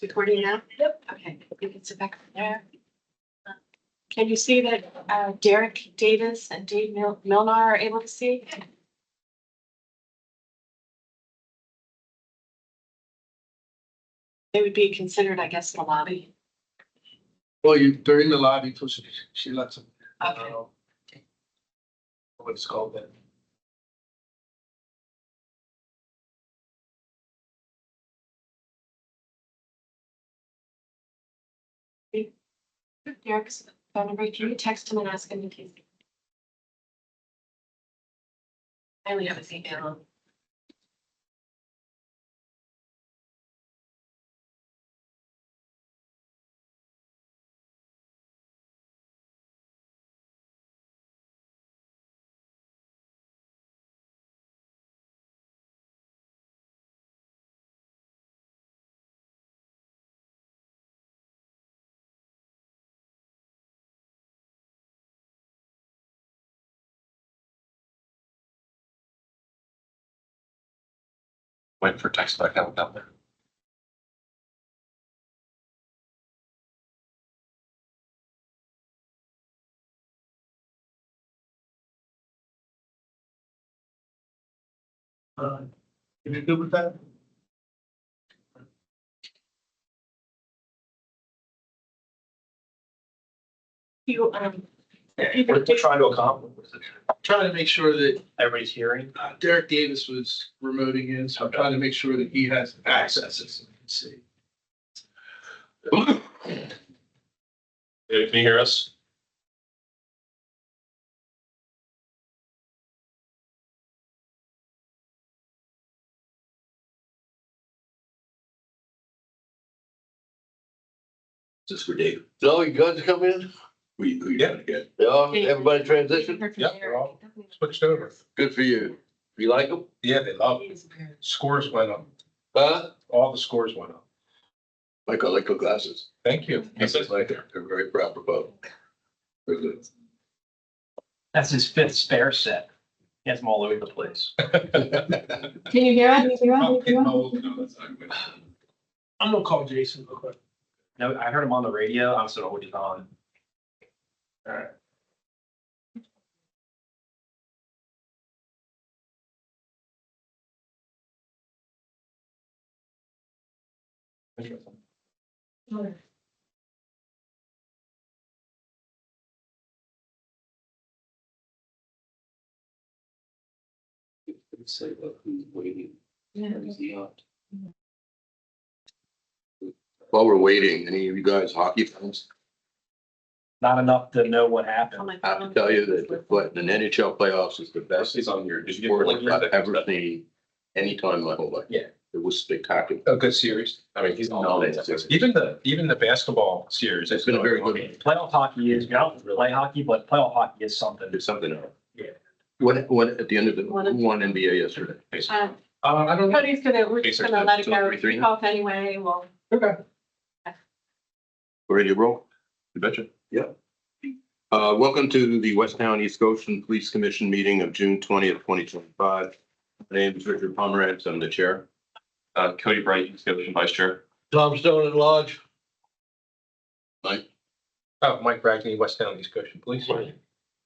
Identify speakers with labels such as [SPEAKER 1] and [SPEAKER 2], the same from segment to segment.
[SPEAKER 1] It's recording now? Yep. Okay, you can sit back there. Can you see that Derek Davis and Dave Milnar are able to see? They would be considered, I guess, in the lobby.
[SPEAKER 2] Well, they're in the lobby, so she lets them.
[SPEAKER 1] Okay.
[SPEAKER 2] What it's called then.
[SPEAKER 1] Derek's phone number, can you text him and ask him if he's? I only have his email.
[SPEAKER 3] Wait for text back out down there.
[SPEAKER 2] You good with that?
[SPEAKER 1] You,
[SPEAKER 3] What we're trying to accomplish,
[SPEAKER 2] Trying to make sure that
[SPEAKER 3] everybody's hearing.
[SPEAKER 2] Derek Davis was remoting in, so I'm trying to make sure that he has access so we can see.
[SPEAKER 3] Can you hear us?
[SPEAKER 4] Just for Dave. No, you got to come in? We
[SPEAKER 3] Yeah.
[SPEAKER 4] get. Yeah, everybody transition?
[SPEAKER 3] Yeah, we're all switched over.
[SPEAKER 4] Good for you. You like them?
[SPEAKER 3] Yeah, they love it. Scores went up.
[SPEAKER 4] Huh?
[SPEAKER 3] All the scores went up.
[SPEAKER 4] Like, I like the glasses.
[SPEAKER 3] Thank you.
[SPEAKER 4] They're very proud of them. Very good.
[SPEAKER 5] That's his fifth spare set. He has them all over the place.
[SPEAKER 1] Can you hear it?
[SPEAKER 3] I'm getting old. No, that's not good.
[SPEAKER 2] I'm gonna call Jason real quick.
[SPEAKER 5] No, I heard him on the radio. I don't know what he's on.
[SPEAKER 3] All right.
[SPEAKER 4] Say about who's waiting. Who's not. While we're waiting, any of you guys hockey fans?
[SPEAKER 5] Not enough to know what
[SPEAKER 1] On
[SPEAKER 5] happened.
[SPEAKER 1] my
[SPEAKER 4] I have to
[SPEAKER 1] phone.
[SPEAKER 4] tell you that the NHL playoffs is the best
[SPEAKER 3] It's on here. Did you get
[SPEAKER 4] sport
[SPEAKER 3] the link?
[SPEAKER 4] I've ever seen anytime in my whole life.
[SPEAKER 3] Yeah.
[SPEAKER 4] It was spectacular.
[SPEAKER 3] A good series. I mean, he's
[SPEAKER 4] No,
[SPEAKER 3] even the basketball series.
[SPEAKER 4] It's been a very good.
[SPEAKER 5] Playoff hockey is, I don't play hockey, but playoff hockey is something.
[SPEAKER 4] It's something else.
[SPEAKER 5] Yeah.
[SPEAKER 4] What at the end of the one NBA yesterday?
[SPEAKER 3] I don't know.
[SPEAKER 1] Cody's we're just gonna let it go,
[SPEAKER 4] 2-3-3
[SPEAKER 1] kick off anyway, well.
[SPEAKER 3] Okay.
[SPEAKER 4] Ready to roll? You betcha. Yeah. Welcome to the Westtown East Goshen Police Commission meeting of June 20th, 2025. My name is Richard Pomerantz. I'm the chair.
[SPEAKER 3] Cody Bright, East Goshen Vice Chair.
[SPEAKER 4] Tom Stone at Lodge. Mike.
[SPEAKER 3] Mike Brackney, West Town, East Goshen Police.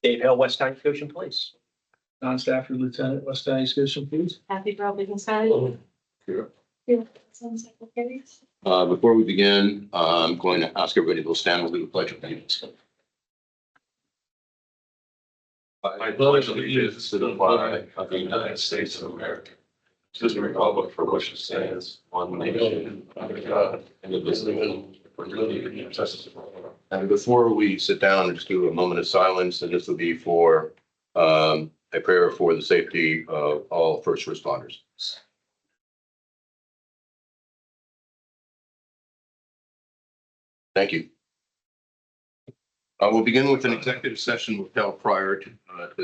[SPEAKER 5] Dave Hill, West County Ocean Police.
[SPEAKER 2] Don Stafford, Lieutenant, West County Station, please.
[SPEAKER 1] Happy Borough Side.
[SPEAKER 4] Sure.
[SPEAKER 1] Sounds like okay.
[SPEAKER 4] Before we begin, I'm going to ask everybody to stand and do the pledge of allegiance. I pledge allegiance to the flag of the United States of America, to the republic for which it stands, one nation, under God, indivisible, with liberty and justice for all. And before we sit down and just do a moment of silence, and this will be for a prayer for the safety of all first responders. Thank you. We'll begin with an executive session with held prior to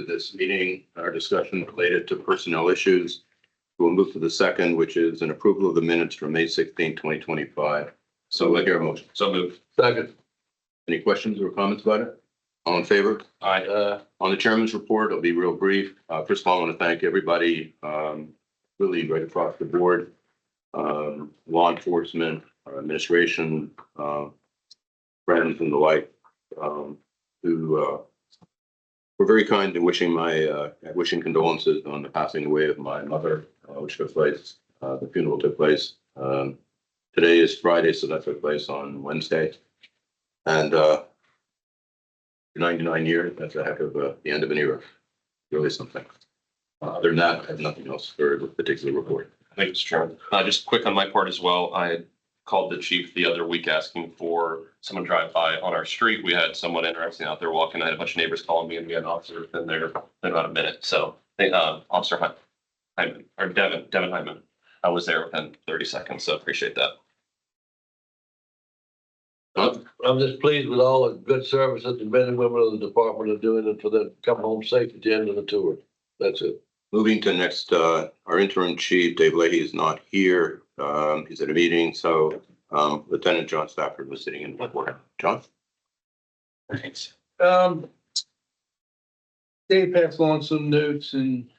[SPEAKER 4] this meeting, our discussion related to personnel issues. We'll move to the second, which is an approval of the minutes from May 16, 2025. So I hear a motion.
[SPEAKER 3] So moved.
[SPEAKER 4] Second. Any questions or comments about it? All in favor?
[SPEAKER 3] Aye.
[SPEAKER 4] On the chairman's report, I'll be real brief. First of all, I want to thank everybody, really right across the board. Law enforcement,
[SPEAKER 6] our administration, friends and the like, who were very kind in wishing condolences on the passing away of my mother, which took place. The funeral took place. Today is Friday, so that took place on Wednesday. And 99 years, that's a heck of the end of an era. Really something. Other than that, I have nothing else for this particular report.
[SPEAKER 3] Thank you, Mr. Chairman. Just quick on my part as well. I had called the chief the other week asking for someone to drive by on our street. We had someone interesting out there walking. I had a bunch of neighbors calling me and we had an officer within there in about a minute. So Officer Hyman, or Devin Hyman, I was there within 30 seconds. So appreciate that.
[SPEAKER 7] I'm just pleased with all the good service that the men and women of the department are doing and for them to come home safe at the end of the tour. That's it.
[SPEAKER 6] Moving to next, our interim chief, Dave Leahy, is not here. He's at a meeting, so Lieutenant John Stafford was sitting in before. John?
[SPEAKER 2] Thanks. Dave passed on some notes and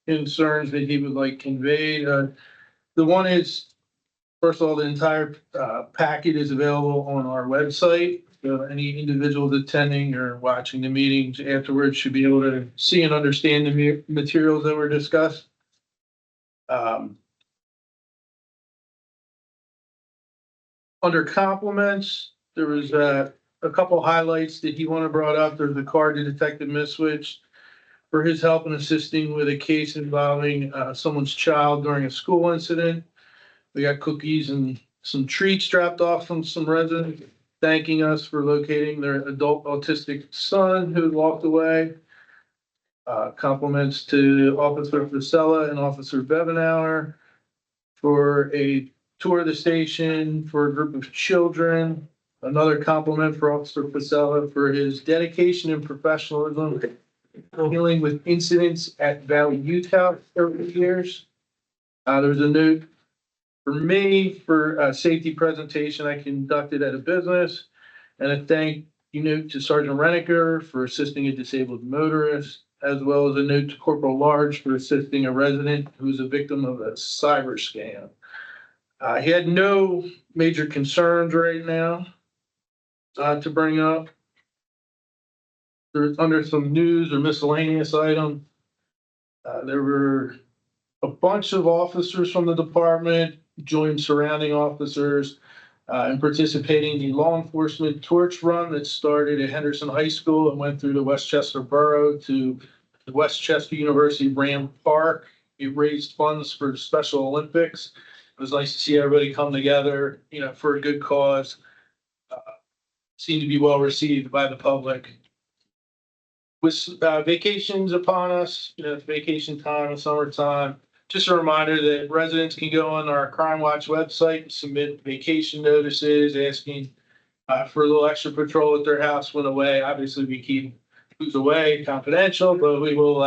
[SPEAKER 2] concerns that he would like conveyed. The one is, first of all, the entire packet is available on our website. So any individuals attending or watching the meetings afterwards should be able to see and understand the materials that were discussed. Under compliments, there was a couple highlights that he wanted brought up. There's the card to Detective Miswich for his help in assisting with a case involving someone's child during a school incident. We got cookies and some treats dropped off from some residents, thanking us for locating their adult autistic son who had walked away. Compliments to Officer Vasella and Officer Bevenauer for a tour of the station for a group of children. Another compliment for Officer Vasella for his dedication and professionalism dealing with incidents at Valley Youth House over the years. There's a note for me for a safety presentation I conducted at a business, and a thank you note to Sergeant Reniker for assisting a disabled motorist, as well as a note to Corporal Large for assisting a resident who was a victim of a cyber scam. He had no major concerns right now to bring up. There's under some news or miscellaneous item. There were a bunch of officers from the department joined surrounding officers in participating in the law enforcement torch run that started at Henderson High School and went through the Westchester Borough to the Westchester University Ram Park. It raised funds for the Special Olympics. It was nice to see everybody come together, for a good cause. Seemed to be well received by the public. With vacations upon us, it's vacation time in summertime. Just a reminder that residents can go on our Crime Watch website and submit vacation notices asking for a little extra patrol at their house when away. Obviously, we keep who's away confidential, but we will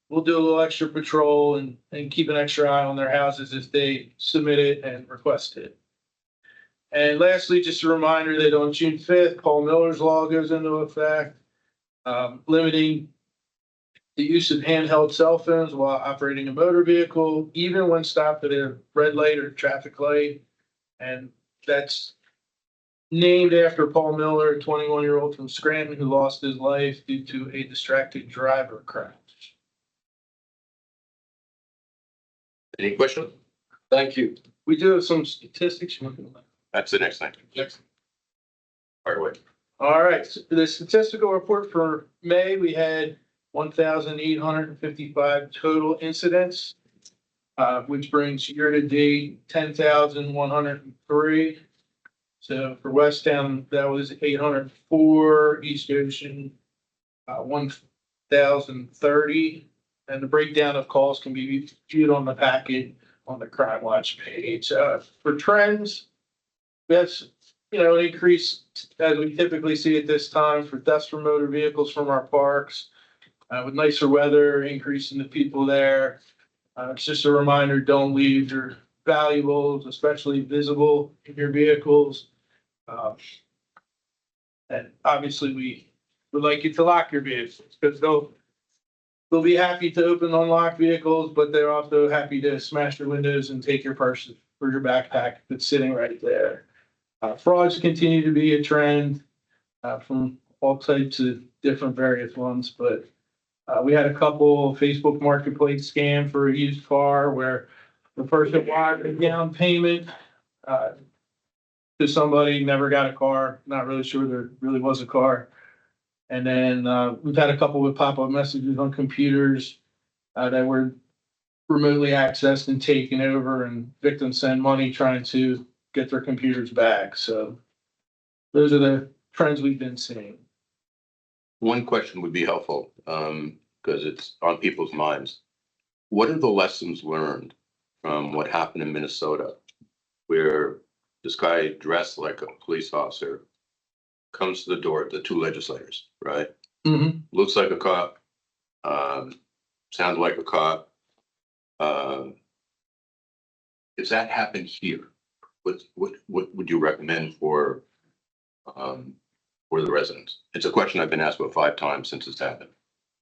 [SPEAKER 2] we'll do a little extra patrol and keep an extra eye on their houses if they submit it and request it. And lastly, just a reminder that on June 5th, Paul Miller's law goes into effect, limiting the use of handheld cell phones while operating a motor vehicle, even when stopped at a red light or traffic light. And that's named after Paul Miller, a 21-year-old from Scranton who lost his life due to a distracted driver crash.
[SPEAKER 6] Any questions?
[SPEAKER 7] Thank you.
[SPEAKER 2] We do have some statistics.
[SPEAKER 6] That's the next thing.
[SPEAKER 2] Next.
[SPEAKER 6] Fire away.
[SPEAKER 2] All right, so the statistical report for May, we had 1,855 total incidents, which brings year-to-date 10,103. So for Westtown, that was 804, East Ocean, 1,030. And the breakdown of calls can be viewed on the packet on the Crime Watch page. For trends, that's, an increase as we typically see at this time for thefts from motor vehicles from our parks. With nicer weather, increasing the people there. It's just a reminder, don't leave your valuables, especially visible in your vehicles. And obviously we would like you to lock your vehicles because they'll be happy to open unlocked vehicles, but they're also happy to smash your windows and take your purses for your backpack that's sitting right there. Frauds continue to be a trend from all types of different various ones, but we had a couple Facebook Marketplace scam for a used car where the person wanted a down payment to somebody, never got a car, not really sure there really was a car. And then we've had a couple with pop-up messages on computers that were remotely accessed and taken over, and victims send money trying to get their computers back. So those are the trends we've been seeing.
[SPEAKER 6] One question would be helpful, because it's on people's minds. What are the lessons learned from what happened in Minnesota, where this guy dressed like a police officer comes to the door, the two legislators, right?
[SPEAKER 2] Mm-hmm.
[SPEAKER 6] Looks like a cop, sounds like a cop. If that happened here, what would you recommend for the residents? It's a question I've been asked about 5 times since it's happened.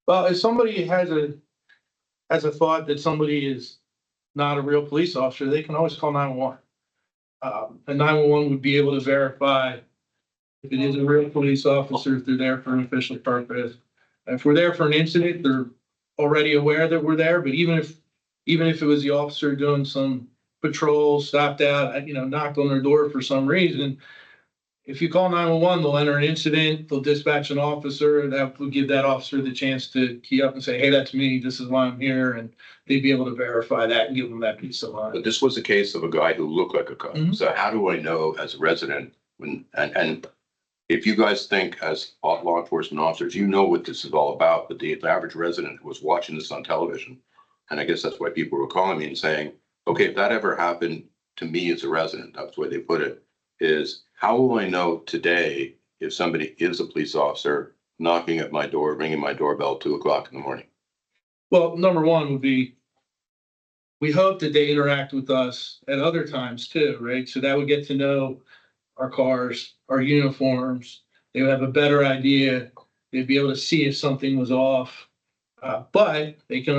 [SPEAKER 2] Well, if somebody has a thought that somebody is not a real police officer, they can always call 911. And 911 would be able to verify if it is a real police officer, if they're there for an official purpose. And if we're there for an incident, they're already aware that we're there. But even if it was the officer doing some patrol, stopped out, knocked on their door for some reason, if you call 911, they'll enter an incident, they'll dispatch an officer, that will give that officer the chance to key up and say, hey, that's me, this is why I'm here. And they'd be able to verify that and give them that peace of mind.
[SPEAKER 6] But this was a case of a guy who looked like a cop.
[SPEAKER 2] Mhm.
[SPEAKER 6] So how do I know as a resident and if you guys think as law enforcement officers, you know what this is all about, but the average resident who was watching this on television, and I guess that's why people were calling me and saying, okay, if that ever happened to me as a resident, that's the way they put it, is how will I know today if somebody is a police officer knocking at my door, ringing my doorbell 2:00 in the morning?
[SPEAKER 2] Well, number one would be, we hope that they interact with us at other times too, right? So that would get to know our cars, our uniforms. They would have a better idea. They'd be able to see if something was off. But they can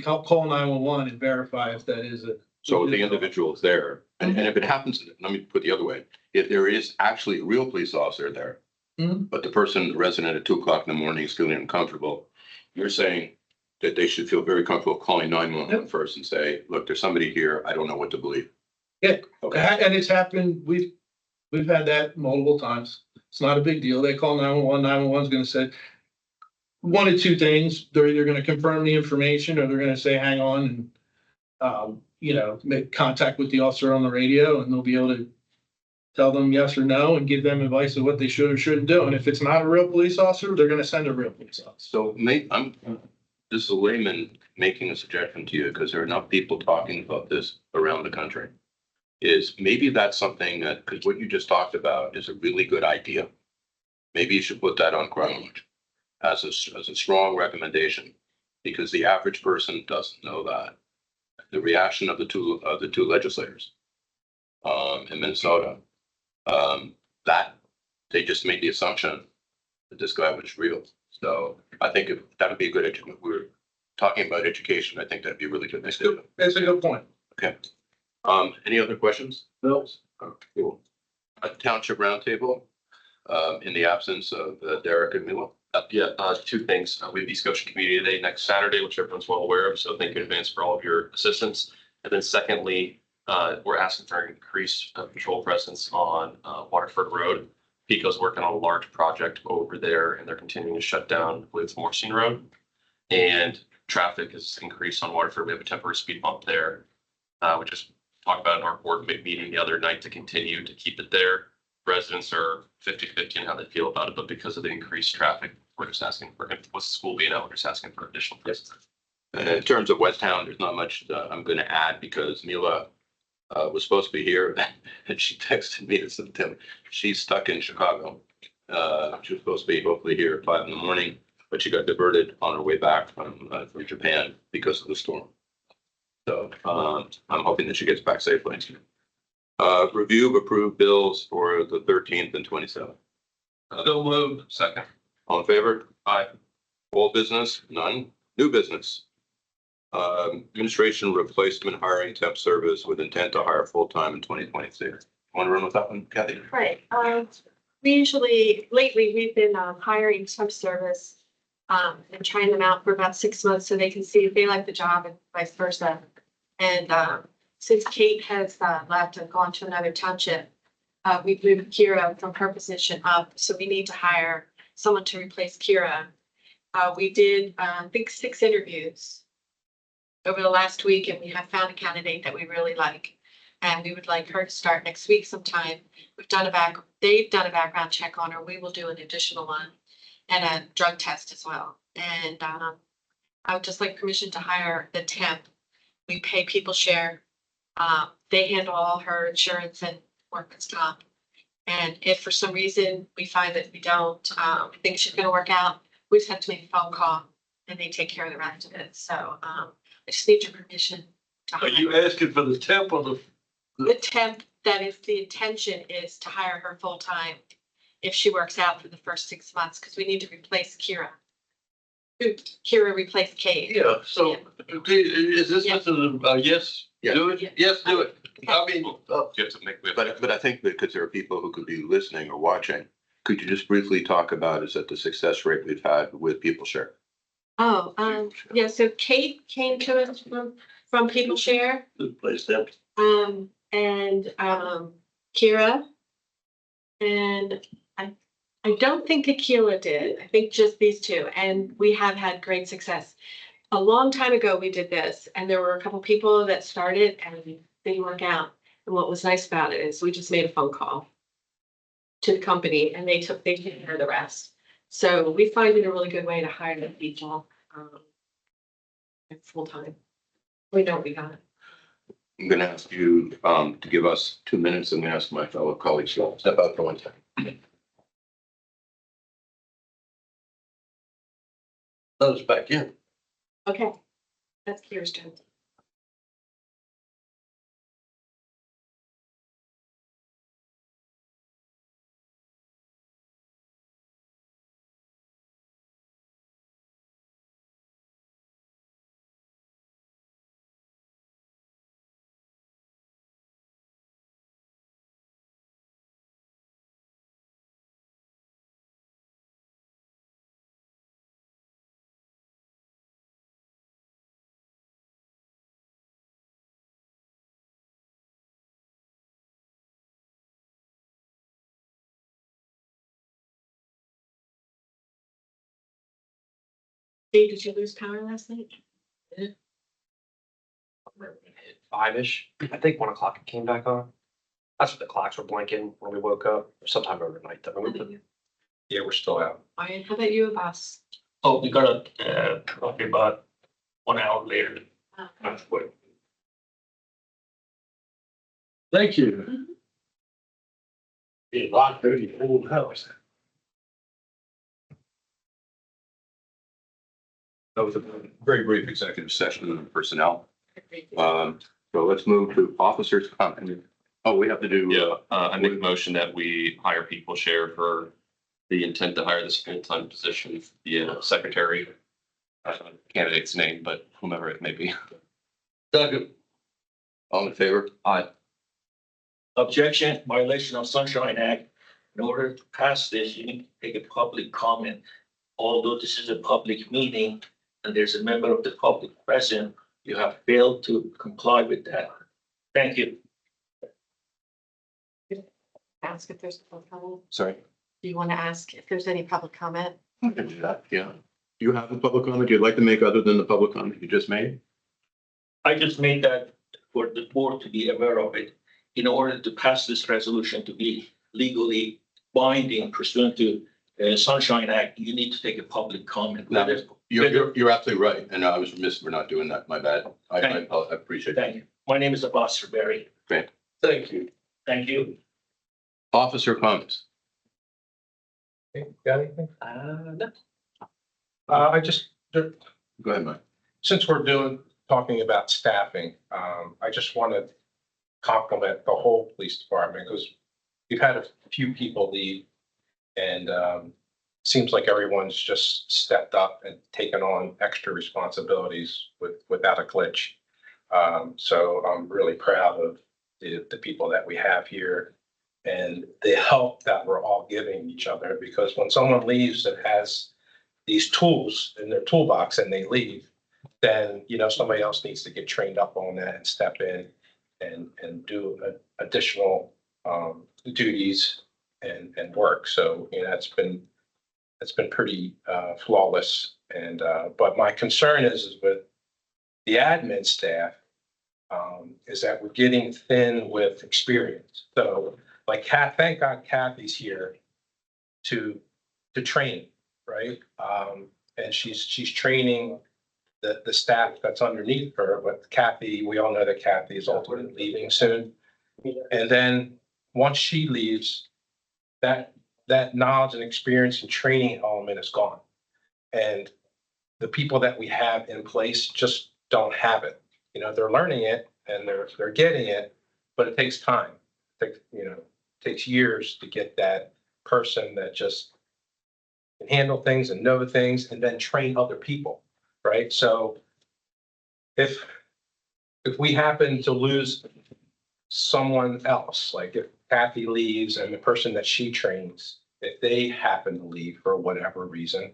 [SPEAKER 2] call 911 and verify if that is it.
[SPEAKER 6] So the individual is there, and if it happens, let me put it the other way, if there is actually a real police officer there,
[SPEAKER 2] Mhm.
[SPEAKER 6] but the person, the resident at 2:00 in the morning is feeling uncomfortable, you're saying that they should feel very comfortable calling 911 first and say, look, there's somebody here, I don't know what to believe.
[SPEAKER 2] Yeah.
[SPEAKER 6] Okay,
[SPEAKER 2] And it's happened, we've had that multiple times. It's not a big deal. They call 911, 911's gonna say one of two things. They're either gonna confirm the information or they're gonna say, hang on, and, make contact with the officer on the radio, and they'll be able to tell them yes or no and give them advice of what they should or shouldn't do. And if it's not a real police officer, they're gonna send a real police officer.
[SPEAKER 6] so I'm just a layman making a suggestion to you, because there are enough people talking about this around the country, is maybe that's something that, because what you just talked about is a really good idea. Maybe you should put that on Crime Watch as a strong recommendation, because the average person doesn't know that. The reaction of the two legislators in Minnesota, that they just made the assumption that this guy was real. So I think that would be a good education. We're talking about education. I think that'd be a really good thing to do.
[SPEAKER 2] That's a good point.
[SPEAKER 6] Okay. Any other questions?
[SPEAKER 7] No.
[SPEAKER 6] Cool. A township roundtable, in the absence of Derek and Mila.
[SPEAKER 3] Two things. We have East Goshen Community Day next Saturday, which everyone's well aware of. So thank you in advance for all of your assistance. And then secondly, we're asking for an increased patrol presence on Waterford Road. PECO's working on a large project over there, and they're continuing to shut down with Morrison Road. And traffic has increased on Waterford. We have a temporary speed bump there. We just talked about in our board meeting the other night to continue to keep it there. Residents are 50-50 on how they feel about it, but because of the increased traffic, we're just asking, with the school being out, we're just asking for additional presence.
[SPEAKER 6] And in terms of West Town, there's not much I'm going to add, because Mila was supposed to be here and she texted me and said, Tim, she's stuck in Chicago. She was supposed to be hopefully here at 5 a.m, but she got diverted on her way back from Japan because of the storm. So I'm hoping that she gets back safely. Review of approved bills for the 13th and 27th.
[SPEAKER 3] So moved. Second.
[SPEAKER 6] All in favor?
[SPEAKER 3] Aye.
[SPEAKER 6] Old business? None. New business? Administration replacement hiring temp service with intent to hire full-time in 2026. Want to run with that one, Kathy?
[SPEAKER 1] Right, we usually, lately, we've been, hiring temp service, and trying them out for about 6 months so they can see if they like the job and vice versa. And, since Kate has, left and gone to another township, we've moved Kira from her position up, so we need to hire someone to replace Kira. We did, I think 6 interviews over the last week, and we have found a candidate that we really like. And we would like her to start next week sometime. They've done a background check on her. We will do an additional one and a drug test as well. And, I would just like permission to hire the temp. We pay people share. They handle all her insurance and workman's comp. And if for some reason we find that we don't, think she's gonna work out, we just have to make a phone call and they take care of the rest of it. So, I just need your permission to
[SPEAKER 7] Are
[SPEAKER 1] hire.
[SPEAKER 7] you asking for the temp or
[SPEAKER 1] The temp, that if the intention is to hire her full-time, if she works out for the first 6 months, because we need to replace Kira. Kira replaced Kate.
[SPEAKER 7] yeah, so is this
[SPEAKER 1] Yeah.
[SPEAKER 7] just a yes?
[SPEAKER 6] Yeah.
[SPEAKER 7] Do it? Yes, do it. I mean,
[SPEAKER 3] You have to make, we have to-
[SPEAKER 6] But I think because there are people who could be listening or watching, could you just briefly talk about is that the success rate we've had with People Share?
[SPEAKER 1] Oh, yeah, so Kate came to us from People Share,
[SPEAKER 7] good place temp.
[SPEAKER 1] and, Kira. And I don't think Aquila did. I think just these two, and we have had great success. A long time ago, we did this, and there were a couple people that started and they didn't work out. And what was nice about it is we just made a phone call to the company and they took care of the rest. So we find it a really good way to hire the people, full time. We know we got it.
[SPEAKER 6] I'm going to ask you to give us 2 minutes. I'm going to ask my fellow colleagues to step out for 1 second.
[SPEAKER 7] Let us back in.
[SPEAKER 1] Okay, that's Kira's turn. Dave, did you lose power last night?
[SPEAKER 5] 5-ish. I think 1 o'clock it came back on. That's what the clocks were blinking when we woke up, sometime overnight. Yeah, we're still out.
[SPEAKER 1] Ryan, how about you, boss?
[SPEAKER 8] Oh, we got it, probably about 1 hour later. That's what.
[SPEAKER 2] Thank you.
[SPEAKER 8] It's locked in the old house.
[SPEAKER 6] That was a very brief executive session on personnel. So let's move to officers' comment. Oh, we have to do.
[SPEAKER 3] Yeah, I make a motion that we hire People Share for the intent to hire this full-time position, the secretary. Candidate's name, but whomever it may be.
[SPEAKER 7] Second.
[SPEAKER 6] All in favor?
[SPEAKER 3] Aye.
[SPEAKER 8] Objection, violation of Sunshine Act. In order to pass this, you need to take a public comment. Although this is a public meeting and there's a member of the public present, you have failed to comply with that. Thank you.
[SPEAKER 1] Ask if there's public comment.
[SPEAKER 6] Sorry.
[SPEAKER 1] Do you want to ask if there's any public comment?
[SPEAKER 6] Yeah. Do you have a public comment you'd like to make other than the public comment you just made?
[SPEAKER 8] I just made that for the board to be aware of it. In order to pass this resolution to be legally binding pursuant to Sunshine Act, you need to take a public comment.
[SPEAKER 6] No. You're absolutely right. And I was remiss for not doing that. My bad. I appreciate
[SPEAKER 8] Thank
[SPEAKER 6] that.
[SPEAKER 8] you. My name is Abbas Berry.
[SPEAKER 7] Thank you.
[SPEAKER 8] Thank you.
[SPEAKER 6] Officer comments.
[SPEAKER 5] Got anything? No.
[SPEAKER 9] I just,
[SPEAKER 6] Go ahead, Mike.
[SPEAKER 9] since we're talking about staffing, I just want to compliment the whole police department because we've had a few people leave. And seems like everyone's just stepped up and taken on extra responsibilities without a glitch. So I'm really proud of the people that we have here and the help that we're all giving each other, because when someone leaves that has these tools in their toolbox and they leave, then, you know, somebody else needs to get trained up on that and step in and do additional duties and work. So, you know, it's been pretty flawless. And but my concern is with the admin staff, is that we're getting thin with experience. So like thank God Kathy's here to train, right? And she's training the staff that's underneath her, but Kathy, we all know that Kathy is ultimately leaving soon. And then once she leaves, that knowledge and experience and training element is gone. And the people that we have in place just don't have it. You know, they're learning it and they're getting it, but it takes time. Takes years to get that person that just can handle things and know things and then train other people, right? So if we happen to lose someone else, like if Kathy leaves and the person that she trains, if they happen to leave for whatever reason,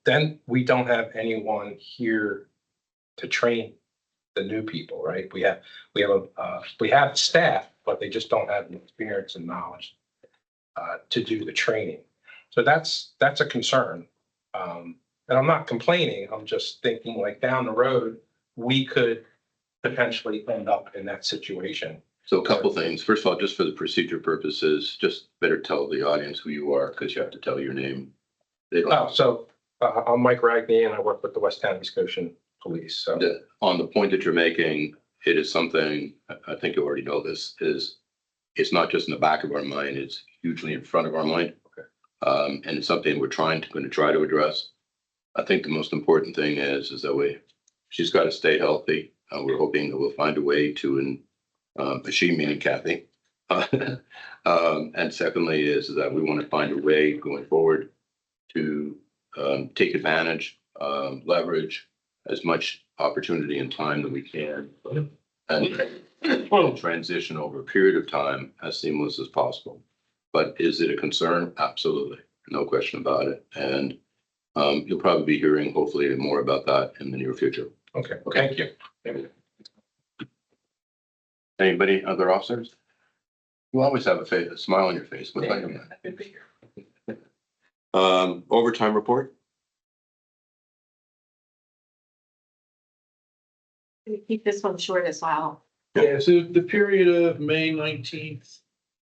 [SPEAKER 9] then we don't have anyone here to train the new people, right? We have staff, but they just don't have the experience and knowledge to do the training. So that's a concern. And I'm not complaining. I'm just thinking like down the road, we could potentially end up in that situation.
[SPEAKER 6] So a couple things. First of all, just for the procedure purposes, just better tell the audience who you are, because you have to tell your name. They don't.
[SPEAKER 9] Oh, so I'm Mike Ragney and I work with the West County Scotian Police. So
[SPEAKER 6] On the point that you're making, it is something, I think you already know this, is it's not just in the back of our mind, it's hugely in front of our mind.
[SPEAKER 9] Okay.
[SPEAKER 6] And it's something we're going to try to address. I think the most important thing is that she's got to stay healthy. We're hoping that we'll find a way to, she meaning Kathy. And secondly is that we want to find a way going forward to take advantage, leverage as much opportunity and time that we can, and transition over a period of time as seamless as possible. But is it a concern? Absolutely, no question about it. And you'll probably be hearing hopefully more about that in the near future.
[SPEAKER 9] okay, thank you.
[SPEAKER 6] Anybody, other officers? You always have a smile on your face. Overtime report?
[SPEAKER 1] Gonna keep this one short as well.
[SPEAKER 2] Yeah, so the period of May 19th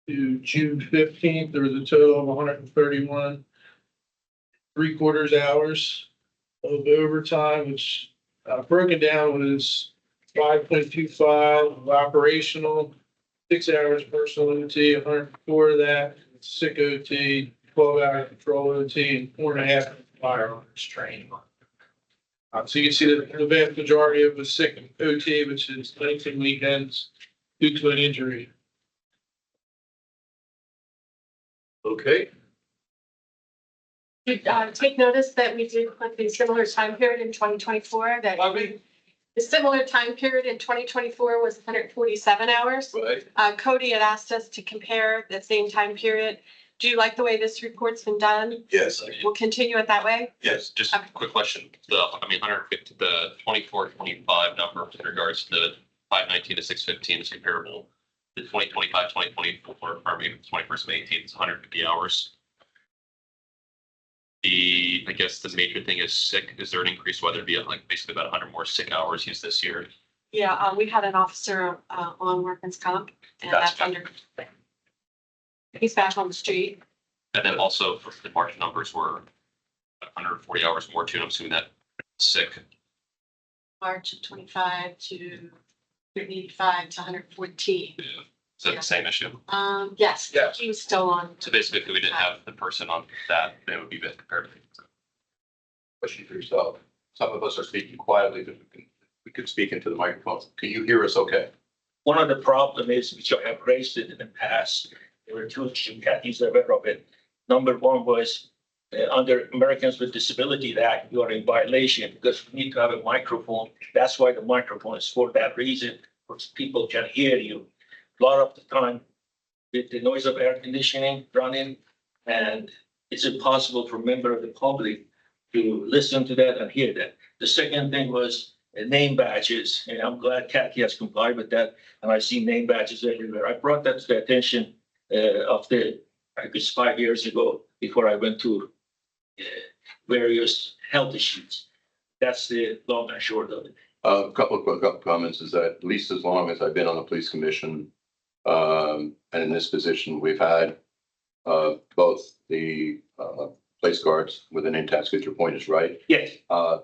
[SPEAKER 2] to June 15th, there was a total of 131 3/4 hours of overtime, which broken down was 5.25 of operational, 6 hours personal OT, 104 of that, sick OT, 12-hour control OT, and 4.5 firearms training. So you can see that the vast majority of the sick OT, which is 19 weekends due to an injury.
[SPEAKER 7] Okay,
[SPEAKER 1] Take notice that we did put the similar time period in 2024, that the similar time period in 2024 was 147 hours.
[SPEAKER 7] right.
[SPEAKER 1] Cody had asked us to compare the same time period. Do you like the way this report's been done?
[SPEAKER 3] Yes.
[SPEAKER 1] We'll continue it that way?
[SPEAKER 3] Yes, just a quick question. The 150, the 24-25 number in regards to the 519 to 615 is comparable. The 2025, 2024, or maybe 21st May 18 is 150 hours. I guess the major thing is sick. Is there an increase, whether it be like basically about 100 more sick hours used this year?
[SPEAKER 1] Yeah, we had an officer on workman's comp, and that's under. He's back on the street.
[SPEAKER 3] And then also for the March numbers were 140 hours more too. I'm assuming that sick.
[SPEAKER 1] March of 25 to 85 to 114.
[SPEAKER 3] Is that the same issue?
[SPEAKER 1] Yes,
[SPEAKER 9] Yes.
[SPEAKER 1] he was still on.
[SPEAKER 3] So basically, if we didn't have the person on that, then it would be bad compared to.
[SPEAKER 6] Question for yourself. Some of us are speaking quietly, but we could speak into the microphone. Can you hear us okay?
[SPEAKER 8] One of the problem is, which I have raised it in the past, there were two issues, Kathy's aware of it. Number one was under Americans with Disabilities Act, you are in violation because you need to have a microphone. That's why the microphone is for that reason, so people can hear you. A lot of the time, with the noise of air conditioning running, and it's impossible for a member of the public to listen to that and hear that. The second thing was name badges, and I'm glad Kathy has complied with that, and I see name badges everywhere. I brought that to the attention of the, I guess, 5 years ago, before I went to various health issues. That's the long and short of it.
[SPEAKER 6] A couple of comments is that at least as long as I've been on the police commission, and in this position, we've had both the place guards with a name tag, because your point is right.
[SPEAKER 8] Yes,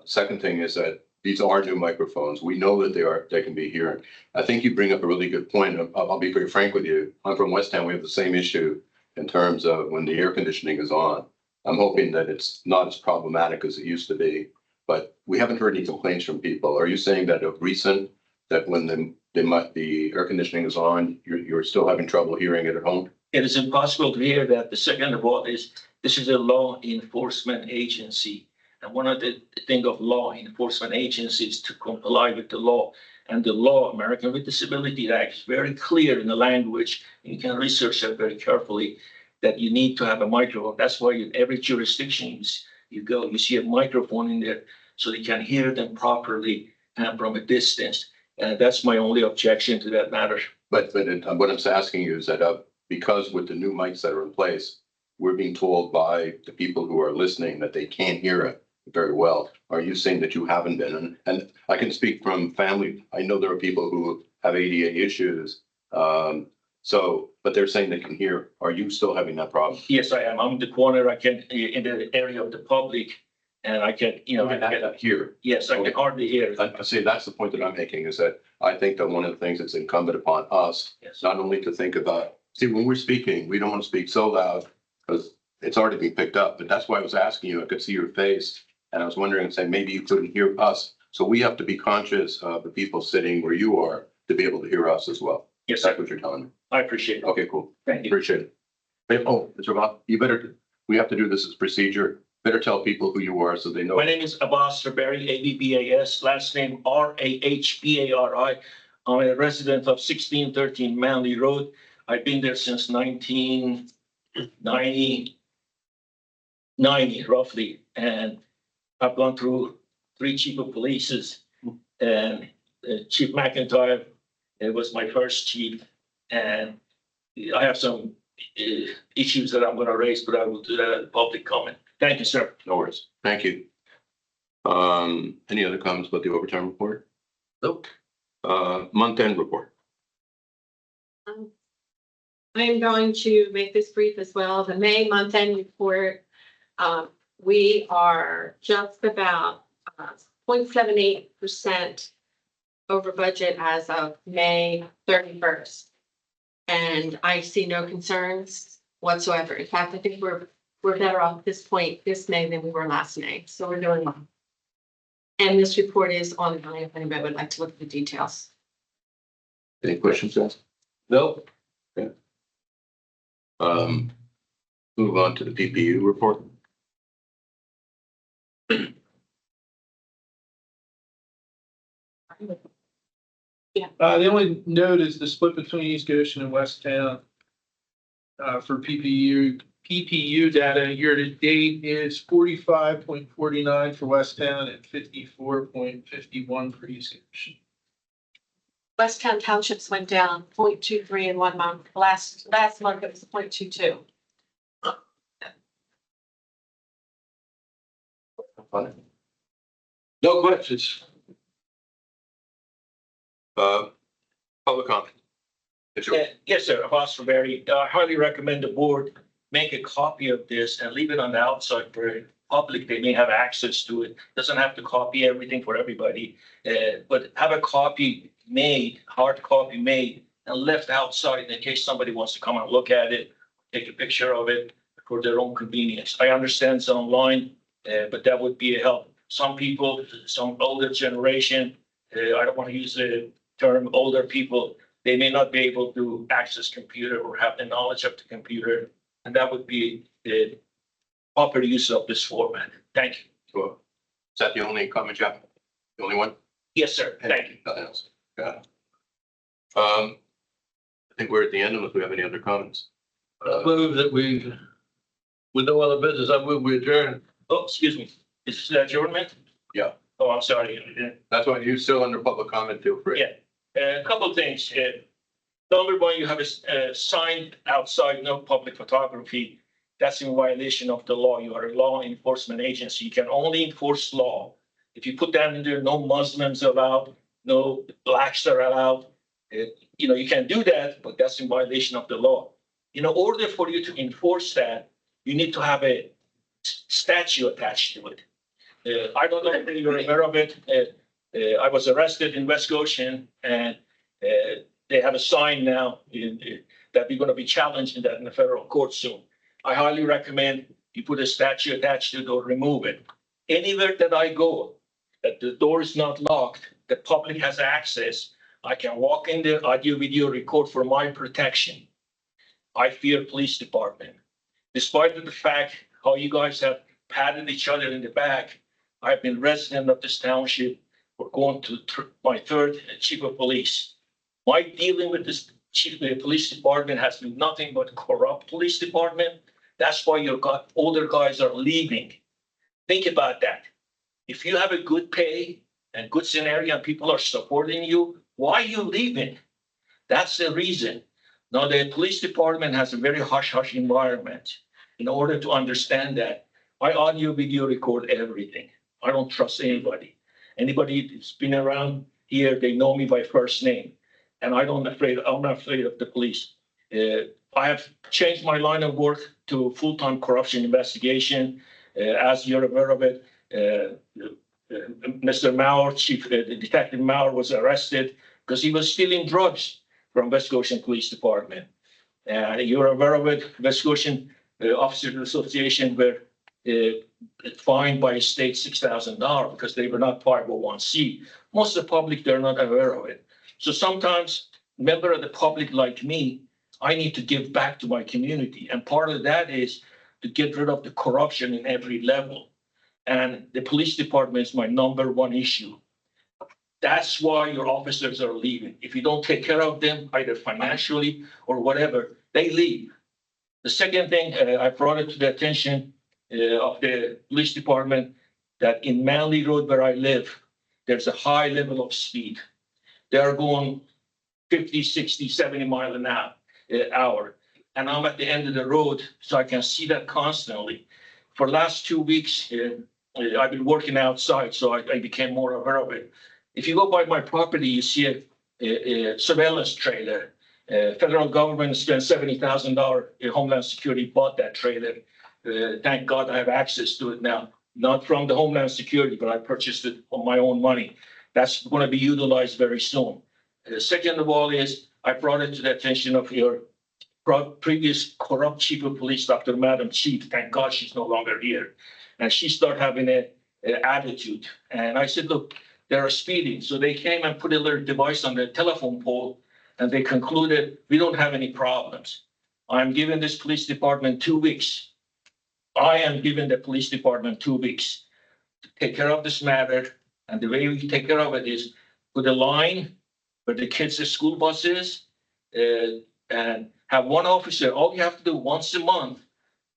[SPEAKER 6] Second thing is that these are new microphones. We know that they can be here. I think you bring up a really good point. I'll be very frank with you. I'm from West Town. We have the same issue in terms of when the air conditioning is on. I'm hoping that it's not as problematic as it used to be, but we haven't heard any complaints from people. Are you saying that of recent, that when the air conditioning is on, you're still having trouble hearing it at home?
[SPEAKER 8] it is impossible to hear that. The second of all is, this is a law enforcement agency. And one of the thing of law enforcement agencies to comply with the law. And the law, American with Disabilities Act, is very clear in the language. You can research that very carefully, that you need to have a microphone. That's why in every jurisdiction you go, you see a microphone in there so they can hear them properly and from a distance. And that's my only objection to that matter.
[SPEAKER 6] But what I'm asking you is that because with the new mics that are in place, we're being told by the people who are listening that they can't hear it very well. Are you saying that you haven't been? And I can speak from family. I know there are people who have ADA issues. But they're saying they can hear. Are you still having that problem?
[SPEAKER 8] Yes, I am. I'm in the corner. I can, in the area of the public, and I can, I can,
[SPEAKER 6] Here.
[SPEAKER 8] yes, I can hardly hear.
[SPEAKER 6] I see, that's the point that I'm making, is that I think that one of the things that's incumbent upon us,
[SPEAKER 8] Yes.
[SPEAKER 6] not only to think about, see, when we're speaking, we don't want to speak so loud because it's already being picked up, but that's why I was asking you. I could see your face and I was wondering, saying maybe you couldn't hear us. So we have to be conscious of the people sitting where you are to be able to hear us as well.
[SPEAKER 8] Yes,
[SPEAKER 6] That's
[SPEAKER 8] sir.
[SPEAKER 6] what you're telling me.
[SPEAKER 8] I appreciate it.
[SPEAKER 6] Okay, cool.
[SPEAKER 8] Thank you.
[SPEAKER 6] Appreciate it. Oh, Mr. Bob, we have to do this as procedure. Better tell people who you are so they know.
[SPEAKER 8] My name is Abbas Rabari, ABBAS, last name RAHBARI. I'm a resident of 1613 Manley Road. I've been there since 1990 roughly, and I've gone through 3 chief of polices, and Chief McIntyre was my first chief, and I have some issues that I'm going to raise, but I will do that at public comment. Thank you, sir.
[SPEAKER 6] No worries. Thank you. Any other comments about the overtime report?
[SPEAKER 7] Nope.
[SPEAKER 6] Month-end report.
[SPEAKER 1] I am going to make this brief as well. The May month-end report, we are just about 0.78% over budget as of May 31st. And I see no concerns whatsoever. In fact, I think we're better off at this point this May than we were last May. So we're doing well. And this report is online if anybody would like to look at the details.
[SPEAKER 6] Any questions, guys?
[SPEAKER 7] Nope.
[SPEAKER 6] Move on to the PPU report.
[SPEAKER 2] The only note is the split between East Goshen and West Town. For PPU data, year to date is 45.49 for West Town and 54.51 for East Goshen.
[SPEAKER 1] Westtown Townships went down 0.23 in 1 month. Last month it was 0.22.
[SPEAKER 7] No questions.
[SPEAKER 6] Public comment. It's your-
[SPEAKER 8] Yes, sir. Abbas Rabari. I highly recommend the board make a copy of this and leave it on the outside for the public. They may have access to it. Doesn't have to copy everything for everybody, but have a copy made, hard copy made, and left outside in case somebody wants to come and look at it, take a picture of it for their own convenience. I understand it's online, but that would be a help. Some people, some older generation, I don't want to use the term older people, they may not be able to access computer or have the knowledge of the computer. And that would be proper use of this format. Thank you.
[SPEAKER 6] Sure. Is that the only comment, Jeff? The only one?
[SPEAKER 8] Yes, sir. Thank you.
[SPEAKER 6] Nothing else. Got it. I think we're at the end unless we have any other comments.
[SPEAKER 7] I move that we, with no other business, I move we adjourn.
[SPEAKER 8] Oh, excuse me. Is this adjournment?
[SPEAKER 6] Yeah.
[SPEAKER 8] Oh, I'm sorry.
[SPEAKER 6] That's why you're still under public comment, feel free.
[SPEAKER 8] Yeah. A couple of things. Number one, you have a sign outside, no public photography. That's in violation of the law. You are a law enforcement agency. You can only enforce law. If you put that in there, no Muslims allowed, no blacks are allowed. You can do that, but that's in violation of the law. In order for you to enforce that, you need to have a statue attached to it. I don't know if you're aware of it. I was arrested in West Goshen, and they have a sign now that we're going to be challenging that in the federal court soon. I highly recommend you put a statue attached to it or remove it. Anywhere that I go, that the door is not locked, the public has access, I can walk in there, audio, video record for my protection. I fear police department. Despite the fact how you guys have patted each other in the back, I've been resident of this township. We're going to my third chief of police. My dealing with this chief of the police department has been nothing but corrupt police department. That's why your older guys are leaving. Think about that. If you have a good pay and good scenario and people are supporting you, why are you leaving? That's the reason. Now, the police department has a very hush-hush environment. In order to understand that, I audio video record everything. I don't trust anybody. Anybody that's been around here, they know me by first name. And I'm not afraid of the police. I have changed my line of work to full-time corruption investigation. As you're aware of it, Mr. Mauer, Detective Mauer was arrested because he was stealing drugs from West Goshen Police Department. You're aware of it, West Goshen Officers Association were fined by the state $6,000 because they were not 501c. Most of the public, they're not aware of it. So sometimes, member of the public like me, I need to give back to my community. And part of that is to get rid of the corruption in every level. And the police department is my number one issue. That's why your officers are leaving. If you don't take care of them, either financially or whatever, they leave. The second thing, I brought it to the attention of the police department that in Manley Road where I live, there's a high level of speed. They are going 50, 60, 70 miles an hour. And I'm at the end of the road, so I can see that constantly. For the last 2 weeks, I've been working outside, so I became more aware of it. If you go by my property, you see a surveillance trailer. Federal government spent $70,000. Homeland Security bought that trailer. Thank God I have access to it now. Not from the Homeland Security, but I purchased it on my own money. That's going to be utilized very soon. Second of all is I brought it to the attention of your previous corrupt chief of police, Dr. Madam Chief. Thank God she's no longer here. And she started having an attitude. And I said, look, they're speeding. So they came and put a little device on the telephone pole, and they concluded we don't have any problems. I'm giving this police department 2 weeks. I am giving the police department 2 weeks to take care of this matter. And the way we take care of it is put a line where the kids' school bus is, and have one officer. All you have to do once a month,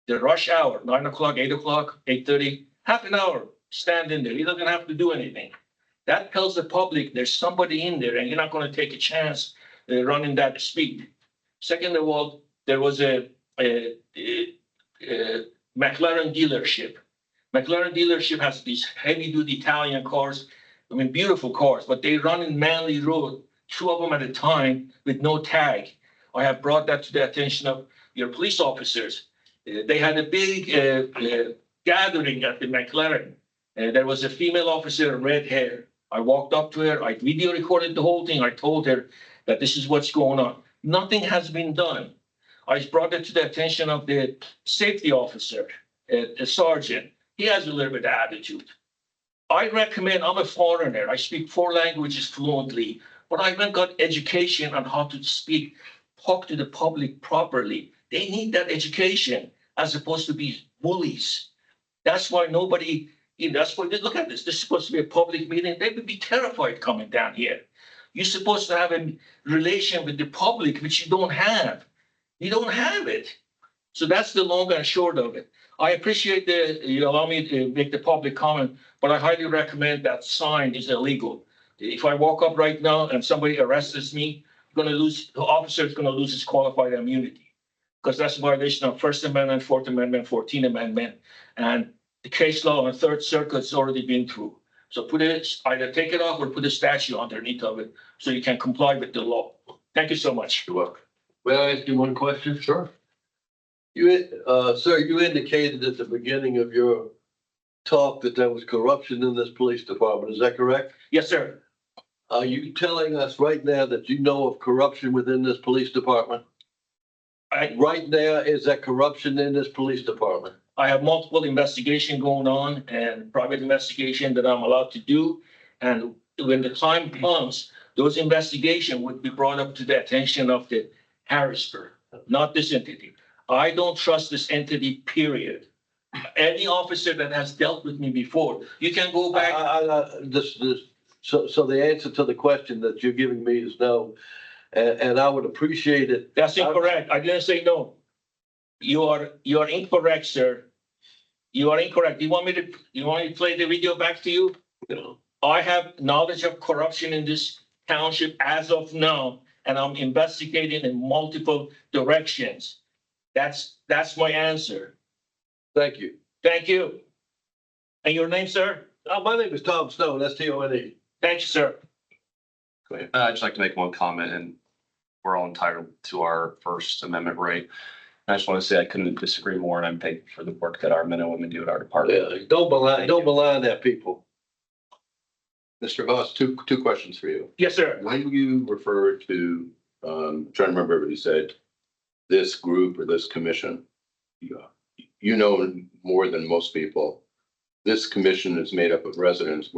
[SPEAKER 8] the rush hour, 9 o'clock, 8 o'clock, 8:30, half an hour, stand in there. He doesn't have to do anything. That tells the public there's somebody in there and you're not going to take a chance running that speed. Second of all, there was a McLaren dealership. McLaren dealership has these heavy-duty Italian cars. I mean, beautiful cars, but they run in Manley Road, 2 of them at a time with no tag. I have brought that to the attention of your police officers. They had a big gathering at the McLaren. There was a female officer, red hair. I walked up to her. I video recorded the whole thing. I told her that this is what's going on. Nothing has been done. I brought it to the attention of the safety officer, the sergeant. He has a little bit of attitude. I recommend, I'm a foreigner. I speak 4 languages fluently, but I haven't got education on how to talk to the public properly. They need that education as opposed to be bullies. That's why nobody, that's why, look at this. This is supposed to be a public meeting. They would be terrified coming down here. You're supposed to have a relation with the public, which you don't have. You don't have it. So that's the long and short of it. I appreciate you allow me to make the public comment, but I highly recommend that sign is illegal. If I walk up right now and somebody arrests me, the officer is gonna lose his qualified immunity. Because that's a violation of First Amendment, Fourth Amendment, 14th Amendment, and the case law on Third Circuit's already been through. So either take it off or put a statue underneath of it so you can comply with the law. Thank you so much.
[SPEAKER 6] You're welcome.
[SPEAKER 7] May I ask you one question?
[SPEAKER 6] Sure.
[SPEAKER 7] Sir, you indicated at the beginning of your talk that there was corruption in this police department. Is that correct?
[SPEAKER 8] Yes, sir.
[SPEAKER 7] Are you telling us right now that you know of corruption within this police department? Right now, is there corruption in this police department?
[SPEAKER 8] I have multiple investigation going on and private investigation that I'm allowed to do. And when the time comes, those investigation would be brought up to the attention of the Harrisburg, not this entity. I don't trust this entity, period. Any officer that has dealt with me before, you can go back.
[SPEAKER 7] So the answer to the question that you're giving me is no, and I would appreciate it.
[SPEAKER 8] That's incorrect. I didn't say no. You are incorrect, sir. You are incorrect. You want me to play the video back to you?
[SPEAKER 7] No.
[SPEAKER 8] I have knowledge of corruption in this township as of now, and I'm investigating in multiple directions. That's my answer.
[SPEAKER 7] Thank you.
[SPEAKER 8] Thank you. And your name, sir?
[SPEAKER 7] My name is Tom Stone, S-T-O-N-E.
[SPEAKER 8] Thank you, sir.
[SPEAKER 3] I'd just like to make one comment, and we're all entitled to our First Amendment right. I just want to say I couldn't disagree more, and I'm thankful for the work that our men and women do at our department.
[SPEAKER 7] Yeah, don't malign that people.
[SPEAKER 6] Mr. Voss, two questions for you.
[SPEAKER 8] Yes, sir.
[SPEAKER 6] When you refer to, trying to remember what you said, this group or this commission, you know more than most people. This commission is made up of residents.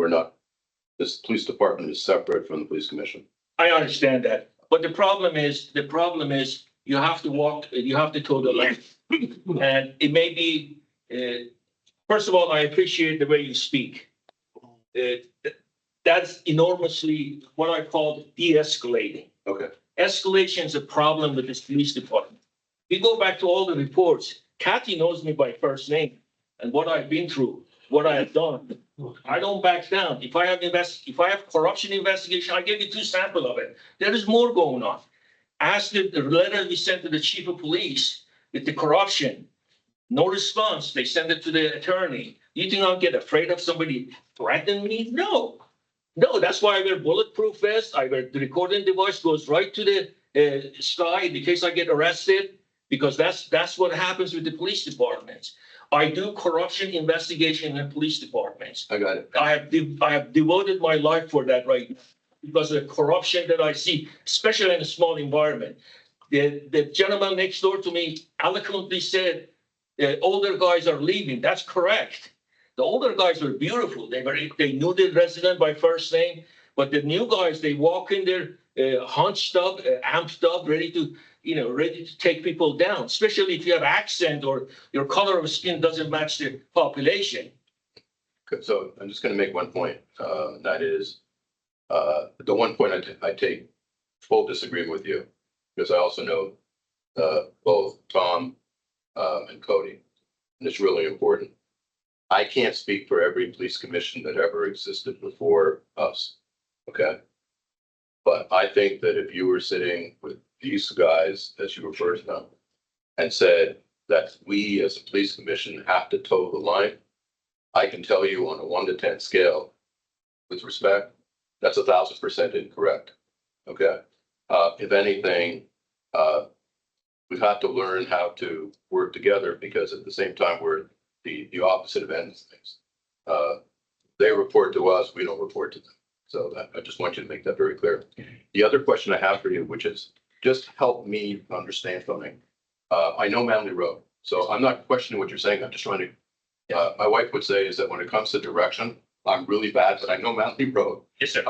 [SPEAKER 6] This police department is separate from the police commission.
[SPEAKER 8] I understand that. But the problem is you have to toe the line. And it may be, first of all, I appreciate the way you speak. That's enormously what I call de-escalating.
[SPEAKER 6] Okay.
[SPEAKER 8] Escalation is a problem with this police department. We go back to all the reports. Kathy knows me by first name and what I've been through, what I have done. I don't back down. If I have corruption investigation, I give you 2 samples of it. There is more going on. Ask the letter we sent to the chief of police with the corruption. No response. They send it to the attorney. You think I'll get afraid of somebody threatening me? No. No, that's why I wear bulletproof vest. I wear the recording device goes right to the sky in case I get arrested, because that's what happens with the police departments. I do corruption investigation in police departments.
[SPEAKER 6] I got it.
[SPEAKER 8] I have devoted my life for that right now because of the corruption that I see, especially in a small environment. The gentleman next door to me eloquently said, the older guys are leaving. That's correct. The older guys were beautiful. They knew the resident by first name, but the new guys, they walk in there hunched up, amped up, ready to take people down, especially if you have accent or your color of skin doesn't match the population.
[SPEAKER 6] Good. So I'm just going to make one point. That is, the one point I take full disagreement with you, because I also know both Tom and Cody, and it's really important. I can't speak for every police commission that ever existed before us, okay? But I think that if you were sitting with these guys, as you refer to them, and said that we as a police commission have to toe the line, I can tell you on a 1 to 10 scale, with respect, that's 1,000% incorrect, okay? If anything, we've had to learn how to work together, because at the same time, we're the opposite of ends of things. They report to us, we don't report to them. So I just want you to make that very clear. The other question I have for you, which is just help me understand something. I know Manley Road, so I'm not questioning what you're saying. I'm just trying to, my wife would say is that when it comes to direction, I'm really bad, but I know Manley Road.
[SPEAKER 8] Yes, sir.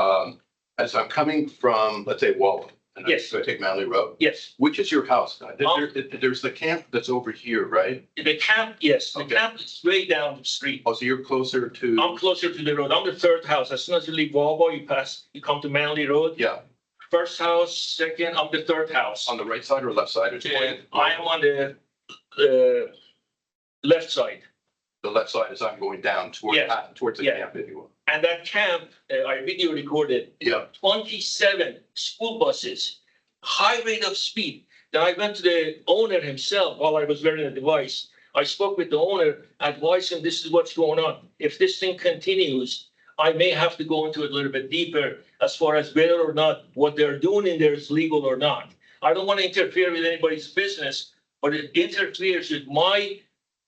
[SPEAKER 6] And so I'm coming from, let's say, Waltham, And
[SPEAKER 8] Yes.
[SPEAKER 6] So I take Manley Road.
[SPEAKER 8] Yes,
[SPEAKER 6] Which is your house? There's the camp that's over here, right?
[SPEAKER 8] the camp, yes, the
[SPEAKER 6] Okay.
[SPEAKER 8] camp is way down the street.
[SPEAKER 6] Oh, so you're closer to,
[SPEAKER 8] I'm closer to the road. I'm the third house. As soon as you leave Volvo, you come to Manley Road.
[SPEAKER 6] yeah,
[SPEAKER 8] First house, second, I'm the third house.
[SPEAKER 6] on the right side or left side? It's
[SPEAKER 8] And I am on the left side.
[SPEAKER 6] The left side is I'm going down towards,
[SPEAKER 8] Yeah.
[SPEAKER 6] towards the
[SPEAKER 8] Yeah.
[SPEAKER 6] camp, if you will.
[SPEAKER 8] And that camp, I video recorded
[SPEAKER 6] Yeah,
[SPEAKER 8] 27 school buses, high rate of speed. Then I went to the owner himself while I was wearing the device. I spoke with the owner, advised him this is what's going on. If this thing continues, I may have to go into it a little bit deeper as far as whether or not what they're doing in there is legal or not. I don't want to interfere with anybody's business, but it interferes with my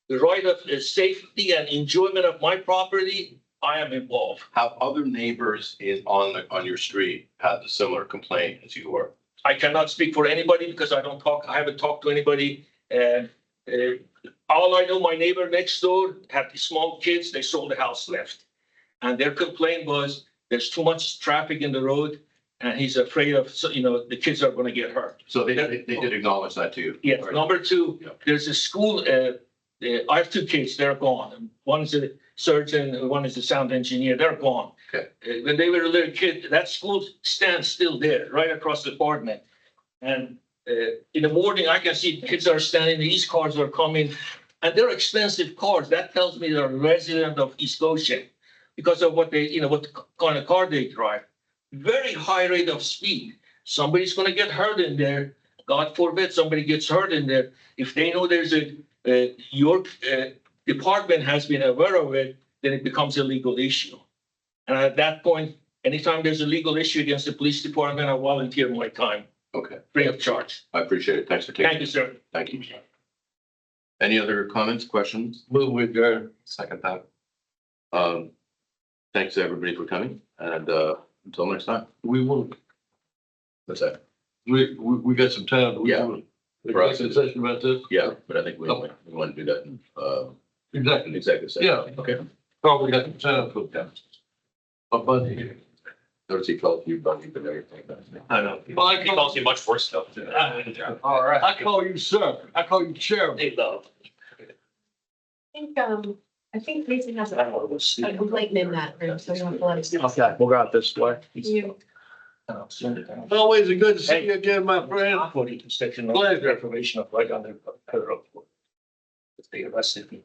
[SPEAKER 8] right of safety and enjoyment of my property. I am involved.
[SPEAKER 6] have other neighbors on your street had a similar complaint as you were?
[SPEAKER 8] I cannot speak for anybody because I haven't talked to anybody. All I know, my neighbor next door had the small kids, they sold the house, left. And their complaint was there's too much traffic in the road and he's afraid of, the kids are gonna get hurt.
[SPEAKER 6] So they did acknowledge that too?
[SPEAKER 8] Yes,
[SPEAKER 6] Right.
[SPEAKER 8] number two,
[SPEAKER 6] Yeah.
[SPEAKER 8] there's a school, I have two kids, they're gone. One is a surgeon, and one is a sound engineer, they're gone.
[SPEAKER 6] Okay.
[SPEAKER 8] When they were a little kid, that school stands still there, right across the apartment. And in the morning, I can see kids are standing, these cars are coming, and they're expensive cars. That tells me they're a resident of East Goshen because of what what kind of car they drive. Very high rate of speed. Somebody's gonna get hurt in there. God forbid somebody gets hurt in there. If they know there's your department has been aware of it, then it becomes a legal issue. And at that point, anytime there's a legal issue against the police department, I volunteer my time,
[SPEAKER 6] Okay,
[SPEAKER 8] free of charge.
[SPEAKER 6] I appreciate it. Thanks for
[SPEAKER 8] Thank
[SPEAKER 6] taking.
[SPEAKER 8] you, sir.
[SPEAKER 6] Thank you. Any other comments, questions?
[SPEAKER 7] Move with your,
[SPEAKER 6] Second that. Thanks to everybody for coming and, until next time.
[SPEAKER 7] we will,
[SPEAKER 6] That's it.
[SPEAKER 7] we got some time. We
[SPEAKER 6] Yeah.
[SPEAKER 7] will- Executive session about this?
[SPEAKER 6] Yeah, but I think we want to do that in,
[SPEAKER 7] Exactly.
[SPEAKER 6] an executive session.
[SPEAKER 7] Yeah.
[SPEAKER 6] Okay.
[SPEAKER 7] Probably got some time for that. But buddy.
[SPEAKER 6] Notice he called you buddy, but everything.
[SPEAKER 5] I know.
[SPEAKER 7] Well, I
[SPEAKER 5] He calls you much worse stuff.
[SPEAKER 8] All right.
[SPEAKER 7] I call you sir. I call you chairman.
[SPEAKER 8] They love.
[SPEAKER 1] I think Mason has a complaint in that room, so you have to let us know.
[SPEAKER 5] Okay, we'll go out this way.
[SPEAKER 1] You-
[SPEAKER 7] Always a good to see you again, my friend.
[SPEAKER 8] Section.
[SPEAKER 7] Pleasure.
[SPEAKER 8] Information of right on the. If they arrested me.